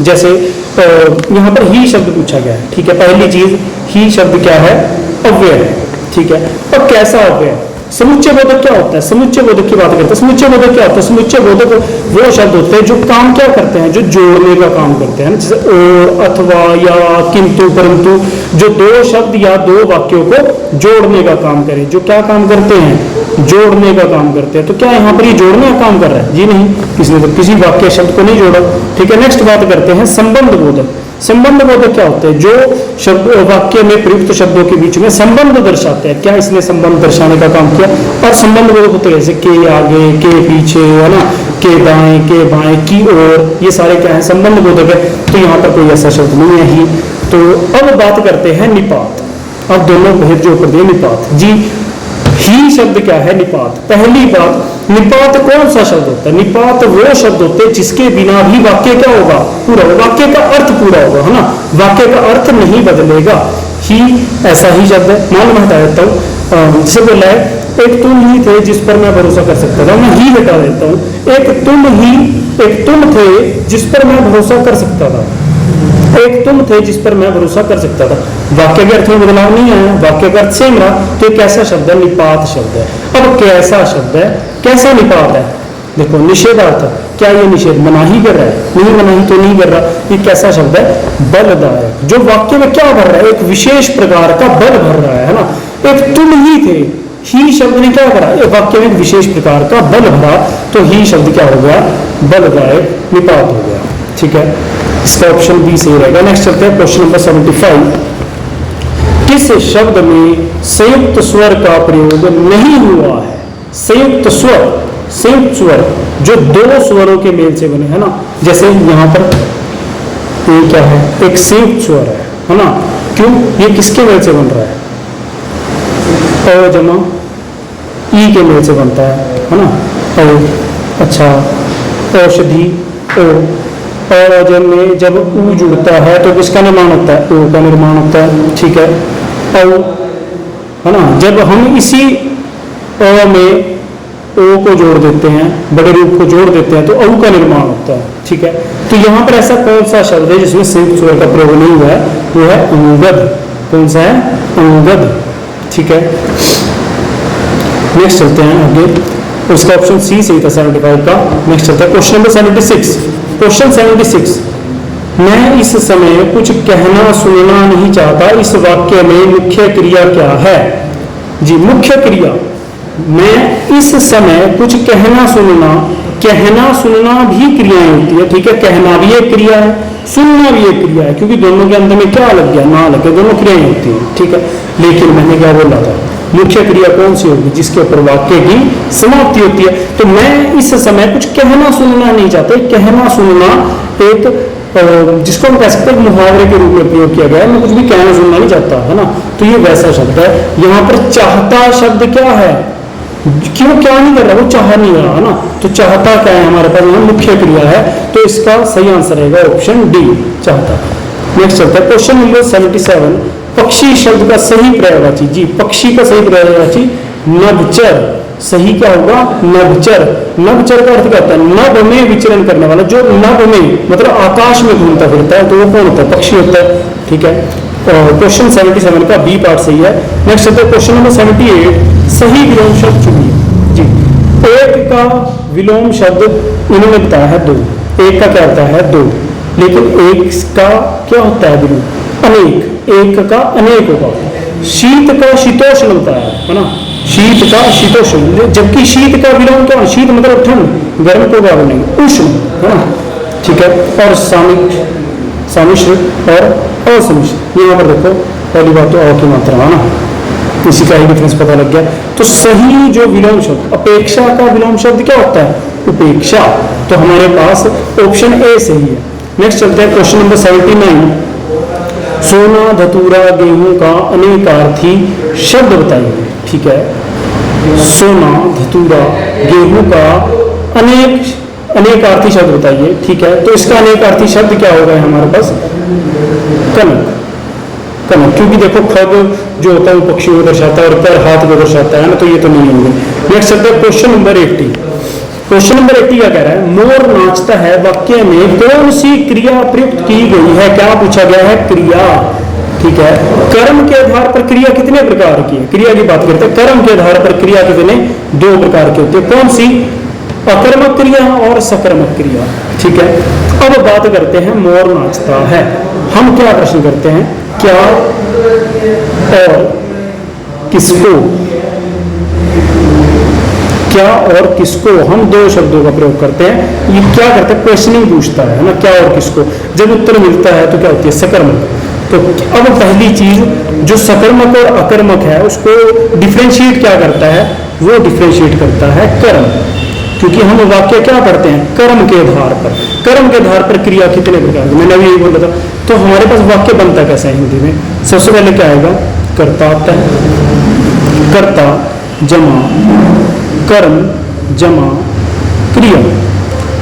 जैसे यहाँ पर ही शब्द पूछा गया है। ठीक है, पहली चीज ही शब्द क्या है? अव्यय है। ठीक है, और कैसा अव्यय? समुच्चय बोधक क्या होता है? समुच्चय बोधक की बात करते हैं। समुच्चय बोधक क्या होता है? समुच्चय बोधक वो शब्द होते हैं जो काम क्या करते हैं? जो जोड़ने का काम करते हैं। जैसे और, अथवा, या, किंतु, परंतु, जो दो शब्द या दो वाक्यों को जोड़ने का काम करें। जो क्या काम करते हैं? जोड़ने का काम करते हैं। तो क्या यहाँ पर ये जोड़ने का काम कर रहा है? जी नहीं, किसी ने तो किसी वाक्य शब्द को नहीं जोड़ा। ठीक है, नेक्स्ट बात करते हैं संबंध बोधक। संबंध बोधक क्या होते हैं? जो शब्द वाक्य में प्रयुक्त शब्दों के बीच में संबंध दर्शाते हैं। क्या इसने संबंध दर्शाने का काम किया? और संबंध बोधक होते हैं जैसे के आगे, के पीछे, है ना, के दाएं, के बाएं, की ओर, ये सारे क्या है? संबंध बोधक है। तो यहाँ पर कोई ऐसा शब्द नहीं है ही। तो अब बात करते हैं निपात। अब दोनों भेद जो कर दिए निपात। जी, ही शब्द क्या है? निपात। पहली बात, निपात कौन सा शब्द होता है? निपात वो शब्द होते हैं जिसके बिना भी वाक्य क्या होगा? पूरा, वाक्य का अर्थ पूरा होगा, है ना, वाक्य का अर्थ नहीं बदलेगा। ही ऐसा ही शब्द है। मान मैं हटा देता हूँ, जैसे बोला है एक तुम ही थे जिस पर मैं भरोसा कर सकता था, मैं ही हटा देता हूँ। एक तुम थे जिस पर मैं भरोसा कर सकता था। एक तुम थे जिस पर मैं भरोसा कर सकता था। वाक्य के अर्थ में बदलाव नहीं आया, वाक्य का अर्थ सेम रहा। तो एक कैसा शब्द है? निपात शब्द है। अब कैसा शब्द है? कैसा निपात है? देखो, निषेधार्थ, क्या ये निषेध मनाही कर रहा है? नहीं, मनाही तो नहीं कर रहा। ये कैसा शब्द है? बलदायक। जो वाक्य में क्या भर रहा है? एक विशेष प्रकार का बल भर रहा है ना। एक तुम ही थे, ही शब्द ने क्या करा? एक वाक्य में एक विशेष प्रकार का बल भरा, तो ही शब्द क्या हो गया? बलदायक, निपात हो गया। ठीक है, इसका ऑप्शन बी सही रहेगा। नेक्स्ट चलते हैं क्वेश्चन नंबर 75। किस शब्द में संयुक्त स्वर का प्रयोग नहीं हुआ है? संयुक्त स्वर, संयुक्त स्वर जो दो स्वरों के मेल से बने, है ना। जैसे यहाँ पर ये क्या है? एक संयुक्त स्वर है ना। क्यों? ये किसके मेल से बन रहा है? अ जमा ई के मेल से बनता है ना। औ, अच्छा, औषधि, ओ, और जब ऊ जुड़ता है तो किसका निर्माण होता है? ओ का निर्माण होता है। ठीक है, औ, है ना। जब हम इसी अ में ओ को जोड़ देते हैं, बड़े रूप को जोड़ देते हैं, तो औ का निर्माण होता है। ठीक है, तो यहाँ पर ऐसा कौन सा शब्द है जिसमें संयुक्त स्वर का प्रयोग नहीं हुआ है? वो है अंगद। कौन सा है? अंगद। ठीक है, नेक्स्ट चलते हैं आगे। उसका ऑप्शन सी सही था 75 का। नेक्स्ट चलता है क्वेश्चन नंबर 76। क्वेश्चन 76, मैं इस समय कुछ कहना सुनना नहीं चाहता, इस वाक्य में मुख्य क्रिया क्या है? जी, मुख्य क्रिया, मैं इस समय कुछ कहना सुनना, कहना सुनना भी क्रियाएं होती है। ठीक है, कहना भी एक क्रिया है, सुनना भी एक क्रिया है, क्योंकि दोनों के अंदर में क्या लग गया? ना लग गया, दोनों क्रियाएं होती है। ठीक है, लेकिन मैंने क्या बोला था? मुख्य क्रिया कौन सी होगी? जिसके ऊपर वाक्य की समाप्ति होती है। तो मैं इस समय कुछ कहना सुनना नहीं चाहता। कहना सुनना एक जिसको हम कह सकते हैं मुहावरे के रूप में प्रयोग किया गया है। मैं कुछ भी कहना सुनना नहीं चाहता, है ना। तो ये वैसा शब्द है। यहाँ पर चाहता शब्द क्या है? क्यों क्या नहीं कर रहा, वो चाह नहीं रहा ना, तो चाहता क्या है हमारे पास, यहाँ मुख्य क्रिया है, तो इसका सही आंसर रहेगा ऑप्शन डी, चाहता। नेक्स्ट चलता है क्वेश्चन नंबर 77, पक्षी शब्द का सही पर्यायवाची, जी पक्षी का सही पर्यायवाची नभचर, सही क्या होगा, नभचर। नभचर का अर्थ क्या होता है, नभ में विचरण करने वाला, जो नभ में मतलब आकाश में घूमता फिरता है, तो वो कौन होता है, पक्षी होता है, ठीक है। क्वेश्चन 77 का बी पार्ट सही है। नेक्स्ट होता है क्वेश्चन नंबर 78, सही विलोम शब्द चुनिए। जी, एक का विलोम शब्द इन्होंने बताया है दो, एक का क्या होता है दो, लेकिन एक का क्या होता है विलोम, अनेक, एक का अनेक होगा। शीत का शीतोष्ण बताया है ना, शीत का शीतोष्ण, जबकि शीत का विलोम क्या, शीत मतलब ठंड, गर्म को क्या बोलेंगे, उष्ण, है ना, ठीक है। और सामिश्र और असमिश्र, यहाँ पर देखो पहली बात तो अ की मात्रा है ना, इसी का ही डिफरेंस पता लग गया। तो सही जो विलोम शब्द, अपेक्षा का विलोम शब्द क्या होता है, उपेक्षा, तो हमारे पास ऑप्शन ए सही है। नेक्स्ट चलते हैं क्वेश्चन नंबर 79, सोना धतूरा गेहूं का अनेकार्थी शब्द बताइए, ठीक है। सोना धतूरा गेहूं का अनेकार्थी शब्द बताइए, ठीक है। तो इसका अनेकार्थी शब्द क्या होगा हमारे पास, कनक, कनक, क्योंकि देखो खग जो होता है वो पक्षी को दर्शाता है और पैर हाथ को दर्शाता है ना, तो ये तो नहीं होंगे। नेक्स्ट चलते हैं क्वेश्चन नंबर 80, क्वेश्चन नंबर 80 क्या कह रहा है, मोर नाचता है वाक्य में कौन सी क्रिया प्रयुक्त की गई है, क्या पूछा गया है, क्रिया, ठीक है। कर्म के आधार पर क्रिया कितने प्रकार की है, क्रिया की बात करते हैं, कर्म के आधार पर क्रिया कितने, दो प्रकार की होती है, कौन सी, अकर्मक क्रिया और सकर्मक क्रिया, ठीक है। अब बात करते हैं मोर नाचता है, हम क्या प्रश्न करते हैं, क्या और किसको, क्या और किसको, हम दो शब्दों का प्रयोग करते हैं, ये क्या करते हैं, क्वेश्चनिंग पूछता है ना, क्या और किसको, जब उत्तर मिलता है तो क्या होती है, सकर्मक। तो अब पहली चीज जो सकर्मक और अकर्मक है उसको डिफरेंशिएट क्या करता है, वो डिफरेंशिएट करता है कर्म, क्योंकि हम वाक्य क्या पढ़ते हैं, कर्म के आधार पर, कर्म के आधार पर क्रिया कितने प्रकार की, मैंने अभी यही बोला था। तो हमारे पास वाक्य बनता कैसा है हिंदी में, सबसे पहले क्या आएगा, कर्ता आता है, कर्ता जमा कर्म जमा क्रिया,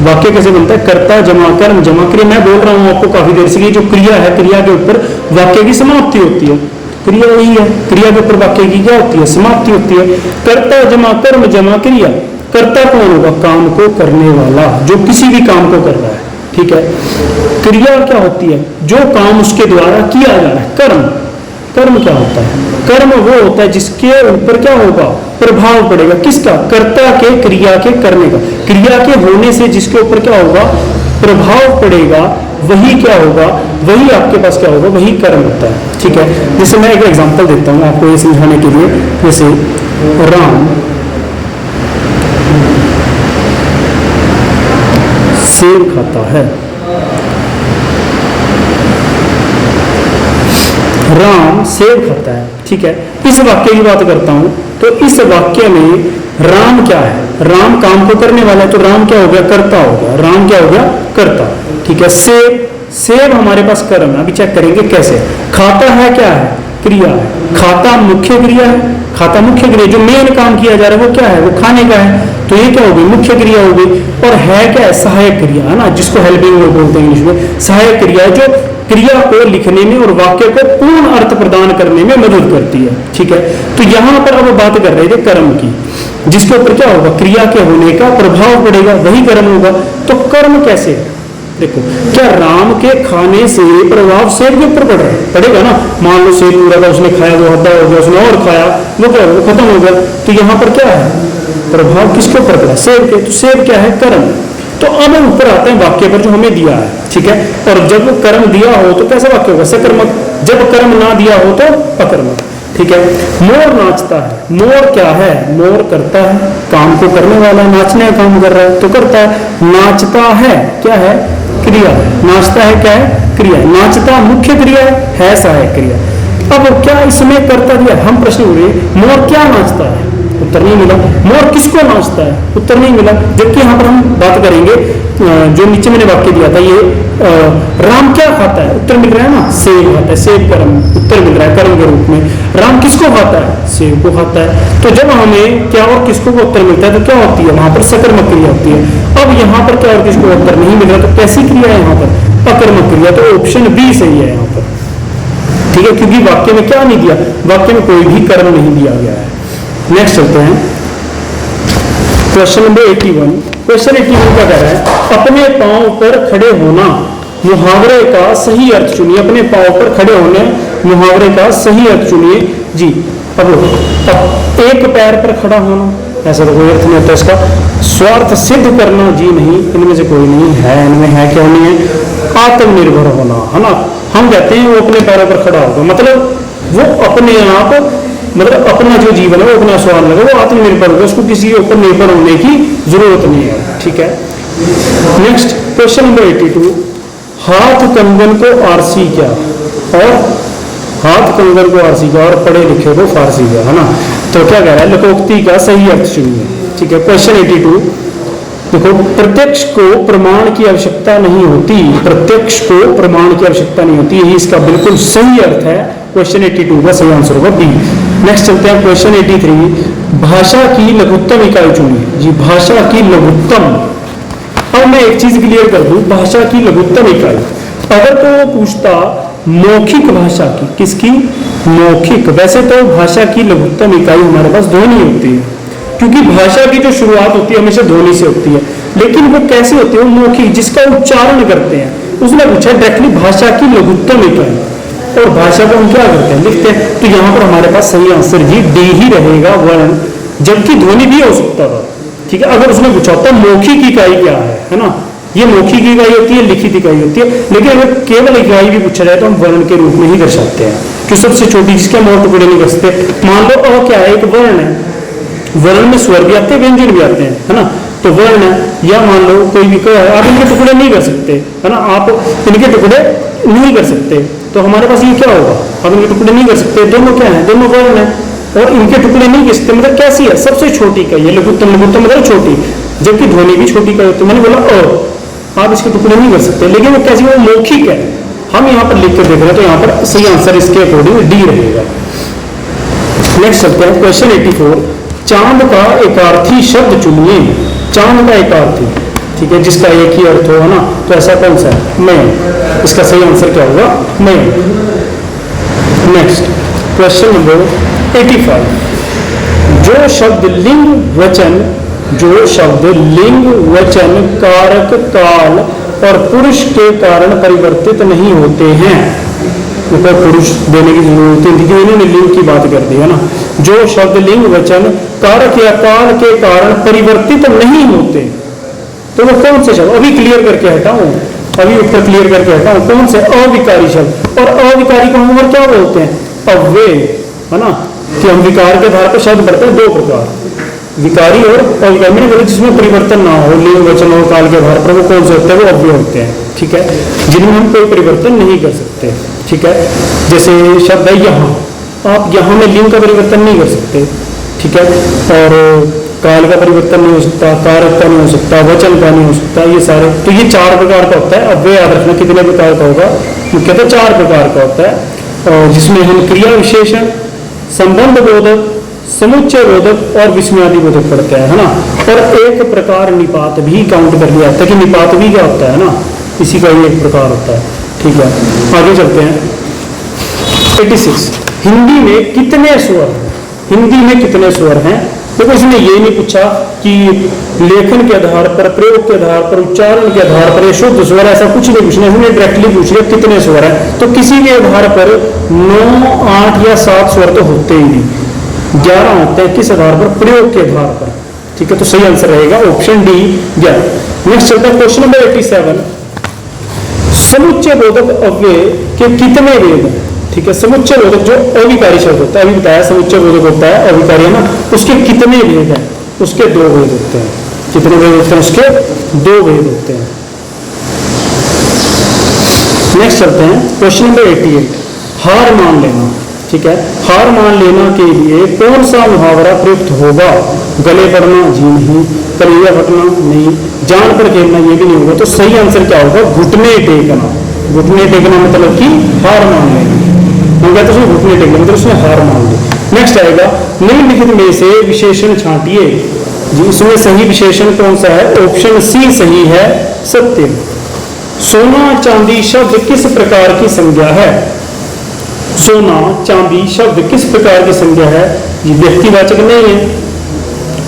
वाक्य कैसे बनता है, कर्ता जमा कर्म जमा क्रिया। मैं बोल रहा हूं आपको काफी देर से, जो क्रिया है, क्रिया के ऊपर वाक्य की समाप्ति होती है, क्रिया यही है, क्रिया के ऊपर वाक्य की क्या होती है, समाप्ति होती है। कर्ता जमा कर्म जमा क्रिया, कर्ता कौन होगा, काम को करने वाला, जो किसी भी काम को कर रहा है, ठीक है। क्रिया क्या होती है, जो काम उसके द्वारा किया जा रहा है, कर्म, कर्म क्या होता है, कर्म वो होता है जिसके ऊपर क्या होगा, प्रभाव पड़ेगा, किसका, कर्ता के क्रिया के करने का, क्रिया के होने से जिसके ऊपर क्या होगा, प्रभाव पड़ेगा, वही क्या होगा, वही आपके पास क्या होगा, वही कर्म होता है, ठीक है। जैसे मैं एक एग्जांपल देता हूं आपको ये समझाने के लिए, जैसे राम सेब खाता है, राम सेब खाता है, ठीक है। इस वाक्य की बात करता हूं, तो इस वाक्य में राम क्या है, राम काम को करने वाला है, तो राम क्या हो गया, कर्ता हो गया, राम क्या हो गया, कर्ता, ठीक है। सेब, सेब हमारे पास कर्म है, अभी चेक करेंगे कैसे। खाता है क्या है, क्रिया है, खाता मुख्य क्रिया है, खाता मुख्य क्रिया, जो मेन काम किया जा रहा है वो क्या है, वो खाने का है, तो ये क्या होगी, मुख्य क्रिया होगी। और है क्या है, सहायक क्रिया है ना, जिसको हेल्पिंग वर्ब बोलते हैं इंग्लिश में, सहायक क्रिया है, जो क्रिया को लिखने में और वाक्य को पूर्ण अर्थ प्रदान करने में मदद करती है, ठीक है। तो यहां पर अब बात कर रहे थे कर्म की, जिसके ऊपर क्या होगा, क्रिया के होने का प्रभाव पड़ेगा, वही कर्म होगा। तो कर्म कैसे, देखो, क्या राम के खाने से प्रभाव सेब के ऊपर पड़ रहा है, पड़ेगा ना, मान लो सेब पूरा था, उसने खाया, वो आधा हो गया, उसने और खाया, वो क्या होगा, खत्म हो गया, तो यहाँ पर क्या है, प्रभाव किसके ऊपर पड़ा, सेब के, तो सेब क्या है, कर्म। तो अब हम ऊपर आते हैं वाक्य पर जो हमें दिया है, ठीक है। और जब कर्म दिया हो तो कैसा वाक्य होगा, सकर्मक, जब कर्म ना दिया हो तो अकर्मक, ठीक है। मोर नाचता है, मोर क्या है, मोर करता है, काम को करने वाला, नाचने का काम कर रहा है तो करता है। नाचता है क्या है, क्रिया है, नाचता है क्या है, क्रिया, नाचता मुख्य क्रिया है सहायक क्रिया। अब क्या इसमें करता दिया, हम प्रश्न हो रहे, मोर क्या नाचता है, उत्तर नहीं मिला। मोर किसको नाचता है, उत्तर नहीं मिला। जबकि यहाँ पर हम बात करेंगे जो नीचे मैंने वाक्य दिया था, ये राम क्या खाता है, उत्तर मिल रहा है ना, सेब खाता है, सेब का उत्तर मिल रहा है कर्म के रूप में। राम किसको खाता है, सेब को खाता है। तो जब हमें क्या और किसको को उत्तर मिलता है तो क्या होती है, वहां पर सकर्मक क्रिया होती है। अब यहाँ पर क्या और किसको उत्तर नहीं मिल रहा, तो कैसी क्रिया है यहाँ पर, अकर्मक क्रिया। तो ऑप्शन बी सही है यहाँ पर, ठीक है, क्योंकि वाक्य में क्या नहीं दिया, वाक्य में कोई भी कर्म नहीं दिया गया है। नेक्स्ट चलते हैं क्वेश्चन नंबर 81। क्वेश्चन 81 क्या कह रहा है, अपने पांव पर खड़े होना मुहावरे का सही अर्थ चुनिए। अपने पांव पर खड़े होने मुहावरे का सही अर्थ चुनिए जी। अब एक पैर पर खड़ा होना, ऐसा तो कोई अर्थ नहीं होता इसका। स्वार्थ सिद्ध करना, जी नहीं, इनमें से कोई नहीं है। इनमें है क्या नहीं है, आत्मनिर्भर होना, है ना। हम कहते हैं वो अपने पैरों पर खड़ा होगा, मतलब वो अपने आप, मतलब अपना जो जीवन है वो अपना स्वार्थ लगे, वो आत्मनिर्भर होगा, उसको किसी के ऊपर निर्भर होने की जरूरत नहीं है, ठीक है। Next question number 82। हाथ कंगन को आरसी क्या, और हाथ कंगन को आरसी क्या और पढ़े लिखे को फारसी क्या, है ना। तो क्या कह रहा है, लोकोक्ति का सही अर्थ चुनिए, ठीक है। क्वेश्चन 82 देखो, प्रत्यक्ष को प्रमाण की आवश्यकता नहीं होती, प्रत्यक्ष को प्रमाण की आवश्यकता नहीं होती, यही इसका बिल्कुल सही अर्थ है। क्वेश्चन 82 का सही आंसर होगा बी। नेक्स्ट चलते हैं क्वेश्चन 83। भाषा की लघुत्तम इकाई चुनिए जी, भाषा की लघुत्तम। अब मैं एक चीज क्लियर कर दूं, भाषा की लघुत्तम इकाई, अगर तो वो पूछता मौखिक भाषा की, किसकी, मौखिक। वैसे तो भाषा की लघुत्तम इकाई हमारे पास ध्वनि होती है, क्योंकि भाषा की जो शुरुआत होती है हमेशा ध्वनि से होती है, लेकिन वो कैसे होती है, वो मौखिक, जिसका उच्चारण करते हैं। उसने पूछा डायरेक्टली भाषा की लघुत्तम इकाई, और भाषा को हम क्या करते हैं, लिखते हैं। तो यहाँ पर हमारे पास सही आंसर जी डी ही रहेगा, वर्ण, जबकि ध्वनि भी हो सकता था, ठीक है। अगर उसने पूछा होता मौखिक इकाई क्या है ना, ये मौखिक इकाई होती है, लिखित इकाई होती है। लेकिन अगर केवल इकाई भी पूछा जाए तो हम वर्ण के रूप में ही दर्शाते हैं, कि सबसे छोटी जिसके हम और टुकड़े नहीं कर सकते। मान लो अ क्या है, एक वर्ण है, वर्ण में स्वर भी आते हैं, व्यंजन भी आते हैं, है ना। तो वर्ण है, या मान लो कोई भी है, आप इनके टुकड़े नहीं कर सकते, है ना, आप इनके टुकड़े नहीं कर सकते। तो हमारे पास ये क्या होगा, आप इनके टुकड़े नहीं कर सकते, दोनों क्या है, दोनों वर्ण है, और इनके टुकड़े नहीं कर सकते, मतलब कैसी है, सबसे छोटी का ये लघुत्तम, लघुत्तम मतलब छोटी, जबकि ध्वनि भी छोटी का होती है। मैंने बोला आप इसके टुकड़े नहीं कर सकते, लेकिन वो कैसी, वो मौखिक है। हम यहाँ पर लिख कर देख रहे हैं, तो यहाँ पर सही आंसर इसके अकॉर्डिंग डी रहेगा। नेक्स्ट चलते हैं क्वेश्चन 84। चांद का एकार्थी शब्द चुनिए, चांद का एकार्थी, ठीक है, जिसका एक ही अर्थ हो, है ना। तो ऐसा कौन सा है, मैं, इसका सही आंसर क्या होगा, मैं। Next question number 85। जो शब्द लिंग वचन, जो शब्द लिंग वचन कारक काल और पुरुष के कारण परिवर्तित नहीं होते हैं, ऊपर पुरुष देने की जरूरत है, लेकिन इन्होंने लिंग की बात कर दी है ना। जो शब्द लिंग वचन कारक या काल के कारण परिवर्तित नहीं होते, तो वो कौन से शब्द, अभी क्लियर करके हटाऊं, अभी ऊपर क्लियर करके हटाऊं, कौन से, अविकारी शब्द। और अविकारी को हम और क्या बोलते हैं, अव्यय, है ना। कि हम विकार के आधार पर शब्द पढ़ते हैं दो प्रकार, विकारी और अविकारी। मैंने बोला जिसमें परिवर्तन ना हो, लिंग वचन और काल के आधार पर, वो कौन से होते हैं, वो अव्यय होते हैं, ठीक है, जिनमें हम कोई परिवर्तन नहीं कर सकते, ठीक है। जैसे शब्द है यहाँ, आप यहाँ में लिंग का परिवर्तन नहीं कर सकते, ठीक है, और काल का परिवर्तन नहीं हो सकता, कारक का नहीं हो सकता, वचन का नहीं हो सकता, ये सारे। तो ये 4 प्रकार का होता है। अव्यय याद रखना कितने प्रकार का होगा, मुख्यतः 4 प्रकार का होता है, और जिसमें हम क्रिया विशेषण, संबंध बोधक, समुच्चय बोधक और विस्मयादि बोधक पढ़ते हैं, है ना। और एक प्रकार निपात भी काउंट कर लिया जाता है, कि निपात भी क्या होता है ना, इसी का ही एक प्रकार होता है, ठीक है। आगे चलते हैं 86। हिंदी में कितने स्वर, हिंदी में कितने स्वर हैं। देखो इसने ये नहीं पूछा कि लेखन के आधार पर, प्रयोग के आधार पर, उच्चारण के आधार पर, शुद्ध स्वर, ऐसा कुछ नहीं पूछना, इसने डायरेक्टली पूछ लिया कितने स्वर हैं। तो किसी के आधार पर 9, 8 या 7 स्वर तो होते ही नहीं, 11 होते हैं। किस आधार पर, प्रयोग के आधार पर, ठीक है। तो सही आंसर रहेगा ऑप्शन डी 11। नेक्स्ट चलता है क्वेश्चन नंबर 87। समुच्चय बोधक अव्यय के कितने वेद हैं, ठीक है। समुच्चय बोधक जो अविकारी शब्द होता है, अभी बताया समुच्चय बोधक होता है अविकारी, है ना, उसके कितने वेद हैं, उसके 2 वेद होते हैं। कितने वेद होते हैं, उसके 2 वेद होते हैं। नेक्स्ट चलते हैं क्वेश्चन नंबर 88। हार मान लेना, ठीक है। हार मान लेना के लिए कौन सा मुहावरा प्रयुक्त होगा? गले पड़ना, जी नहीं। कलेजा फटना, नहीं। जान पर खेलना, ये भी नहीं होगा। तो सही आंसर क्या होगा? घुटने टेकना। घुटने टेकना मतलब कि हार मान लेना। हम कहते हैं घुटने टेकना मतलब उसने हार मान ली। नेक्स्ट आएगा, निम्नलिखित में से विशेषण छांटिए। जी, इसमें सही विशेषण कौन सा है? ऑप्शन सी सही है, सत्य। सोना चांदी शब्द किस प्रकार की संज्ञा है? सोना चांदी शब्द किस प्रकार की संज्ञा है? ये व्यक्तिवाचक नहीं है,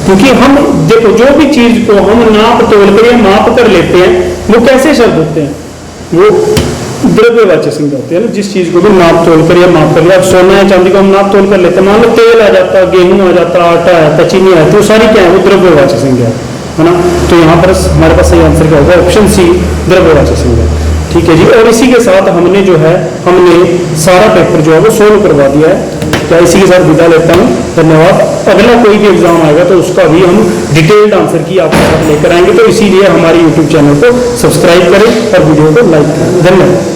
क्योंकि हम देखो जो भी चीज को हम नाप तोल कर या माप कर लेते हैं वो कैसे शब्द होते हैं? वो द्रव्यवाचक संज्ञा होती है ना। जिस चीज को भी नाप तोल कर या माप कर लिया, अब सोना या चांदी को हम नाप तोल कर लेते हैं, मान लो तेल आ जाता, गेहूं आ जाता, आटा आता, चीनी आता, तो सारी क्या है? वो द्रव्यवाचक संज्ञा है ना। तो यहाँ पर हमारे पास सही आंसर क्या होगा? ऑप्शन सी, द्रव्यवाचक संज्ञा। ठीक है जी। और इसी के साथ हमने जो है सारा पेपर जो है वो सोल्व करवा दिया है। क्या इसी के साथ विदा लेता हूँ, धन्यवाद। अगला कोई भी एग्जाम आएगा तो उसका भी हम डिटेल्ड आंसर की आपके साथ लेकर आएंगे, तो इसीलिए हमारे यूट्यूब चैनल को सब्सक्राइब करें और वीडियो को लाइक करें। धन्यवाद।